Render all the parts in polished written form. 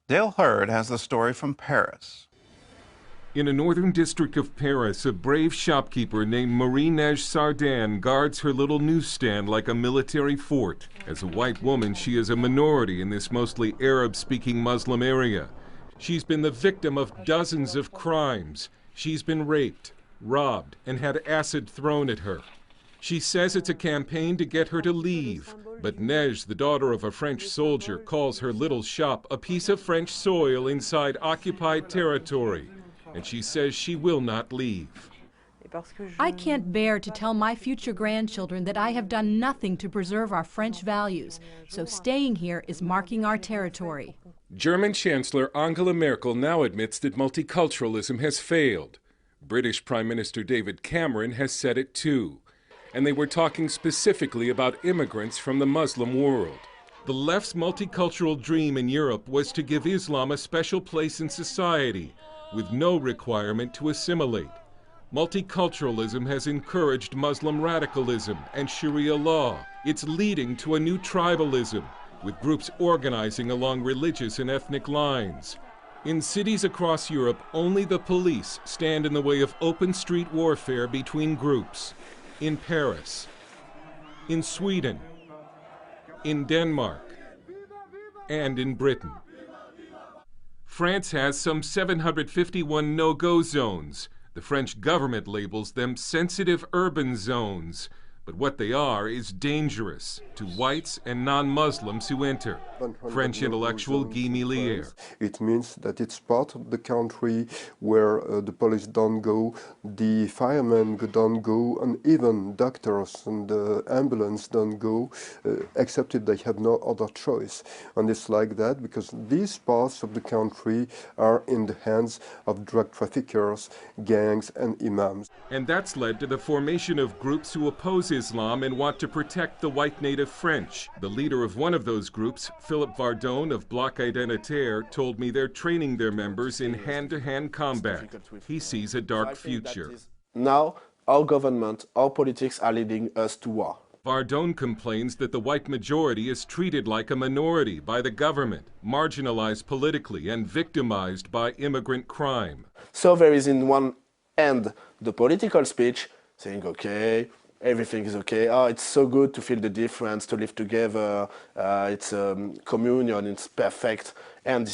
Dale Hurd has the story from Paris. In a northern district of Paris, a brave shopkeeper named Marie-Neige Sardin guards her little newsstand like a military fort. As a white woman, she is a minority in this mostly Arab-speaking Muslim area. She's been the victim of dozens of crimes. She's been raped, robbed, and had acid thrown at her. She says it's a campaign to get her to leave, but Neige, the daughter of a French soldier, calls her little shop a piece of French soil inside occupied territory, and she says she will not leave. I can't bear to tell my future grandchildren that I have done nothing to preserve our French values, so staying here is marking our territory. German Chancellor Angela Merkel now admits that multiculturalism has failed. British Prime Minister David Cameron has said it too. And they were talking specifically about immigrants from the Muslim world. The left's multicultural dream in Europe was to give Islam a special place in society, with no requirement to assimilate. Multiculturalism has encouraged Muslim radicalism and Sharia law. It's leading to a new tribalism, with groups organizing along religious and ethnic lines. In cities across Europe, only the police stand in the way of open street warfare between groups. In Paris, in Sweden, in Denmark, and in Britain. France has some 751 no-go zones. The French government labels them sensitive urban zones, but what they are is dangerous to whites and non-Muslims who enter. French intellectual Guy Millier. It means that it's part of the country where the police don't go, the firemen don't go, and even doctors and the ambulance don't go, except if they have no other choice. And it's like that because these parts of the country are in the hands of drug traffickers, gangs, and imams. And that's led to the formation of groups who oppose Islam and want to protect the white native French. The leader of one of those groups, Philippe Vardone of Bloc Identitaire, told me they're training their members in hand-to-hand combat. He sees a dark future. Now, our government, our politics are leading us to war. Vardone complains that the white majority is treated like a minority by the government, marginalized politically and victimized by immigrant crime. So there is in one end the political speech saying, okay, everything is okay. Oh, it's so good to feel the difference, to live together. It's communion, it's perfect. And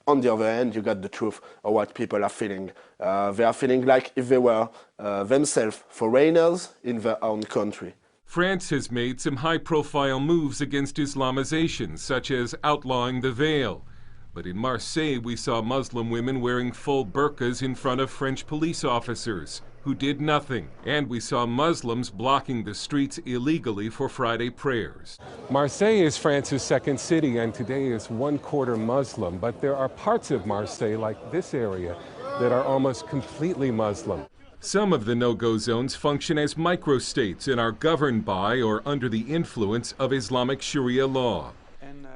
on the other hand, you got the truth of what people are feeling. They are feeling like if they were themselves foreigners in their own country. France has made some high-profile moves against Islamization, such as outlawing the veil. But in Marseille, we saw Muslim women wearing full burqas in front of French police officers, who did nothing. And we saw Muslims blocking the streets illegally for Friday prayers. Marseille is France's second city, and today is 1/4 Muslim. But there are parts of Marseille, like this area, that are almost completely Muslim. Some of the no-go zones function as microstates and are governed by or under the influence of Islamic Sharia law.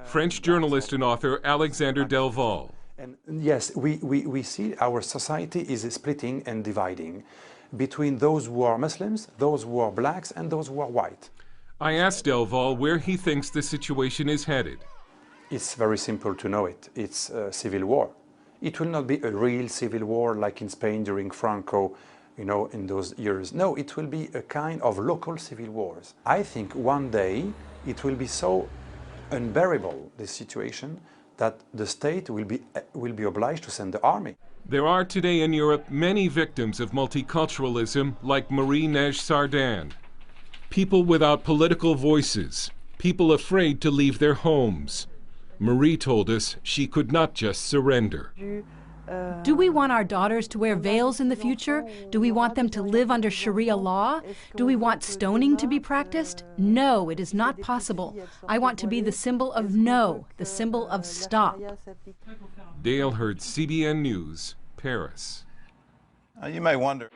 French journalist and author Alexander Delval. And yes, we see our society is splitting and dividing between those who are Muslims, those who are blacks, and those who are white. I asked Delval where he thinks the situation is headed. It's very simple to know it. It's a civil war. It will not be a real civil war like in Spain during Franco, you know, in those years. No, it will be a kind of local civil wars. I think one day it will be so unbearable, this situation, that the state will be obliged to send the army. There are today in Europe many victims of multiculturalism like Marie-Neige Sardin. People without political voices, people afraid to leave their homes. Marie told us she could not just surrender. Do we want our daughters to wear veils in the future? Do we want them to live under Sharia law? Do we want stoning to be practiced? No, it is not possible. I want to be the symbol of no, the symbol of stop. Dale Hurd, CBN News, Paris. You may wonder.